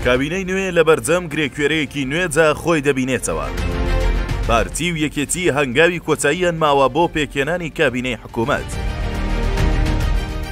کابینەی نوێ لە بەرجەم گرێکوێرەیەکی نوێجا خۆی دەبینێتەوە. پارتی و یەکێتی هەنگاوی کۆتاییان ماوە بۆ پێکێنانی کابینەی حکوومەت.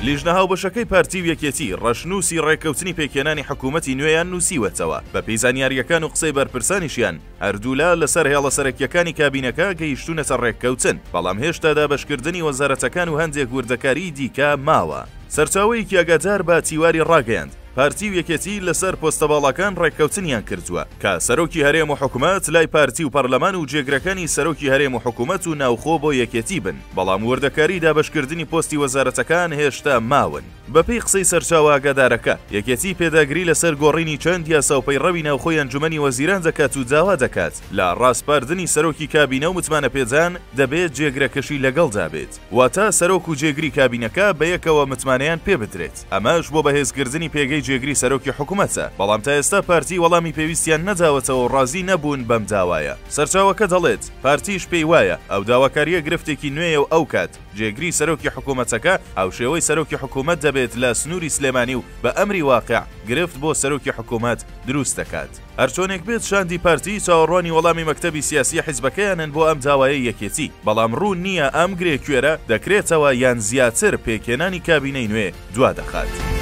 لیژنە هاوبەشەکەی پارتی و یەکێتی ڕەشنووسی ڕێککەوتنی پێکێنانی حکوومەتی نوێیان نووسیوەتەوە بە پێی زانیاریەکان و قسەی بەرپرسانیشیان هەردوولا لەسەر هێڵە سەرەکیەکانی کابینەکە گەیشتونەتە ڕێککەوتن، بەڵام هێشتا دابەشکردنی وەزارەتەکان و هەندێک وردەکاری دیکە ماوە. سەرچاوەیەکی ئاگادار بە تیواری ڕاگەیاند پارتی و یەکێتی لەسەر پۆستەباڵەکان ڕێککەوتنیان کردووە کە سەرۆکی هەرێم و حکوومەت لای پارتی و پەرلەمان و جێگرەکانی سەرۆکی هەرێم و حکوومەت و ناوخۆ بۆ یەکێتی بن، بەڵام وردەکاری دابەشکردنی پۆستی وەزارەتەکان هێشتا ماون. بەپێی قسەی سەرچاوە ئاگادارەکە یەکێتی پێداگری لەسەر گۆڕینی چەند یاسا و پەیڕەوی ناوخۆی ئەنجومەنی وەزیران دەکات و داوا دەکات لە ڕاستپاردنی سەرۆکی کابینە و متمانە پێجان دەبێت جێگرەکەشی لەگەڵدا بێت، واتە سەرۆک و جێگری کابینەکە بەیەکەوە متمانەیان پێ بدرێت. ئەمەش بۆ بەهێزکردنی پێگەی جێگری سەرۆکی حکوومەتە، بەڵام تا ئێستا پارتی وەڵامی پێویستیان نەداوەتەوە و ڕازی نەبوون بەم داوایە. سەرچاوەکە دەڵێت پارتیش پێی وایە ئەو داواکاریە گرفتێکی نوێیە و ئەو کات جێگری سەرۆکی حکوومەتەکە ئەو شێوەی سەرۆکی حکوومەت دەبێت لە سنووری سلێمانی و بە ئەمری واقع گرفت بۆ سەرۆکی حکوومەت دروست دەکات. هەرچۆنێک بێت شاندی پارتی چاوەڕوانی وەڵامی مەکتەبی سیاسی حیزبەکەیانن بۆ ئەم داوایە یەکێتی، بەڵام ڕوون نییە ئەم گرێکوێرە دەکرێتەوە یان زیاتر پێکێنانی کابینەی نوێ دوا دەخات.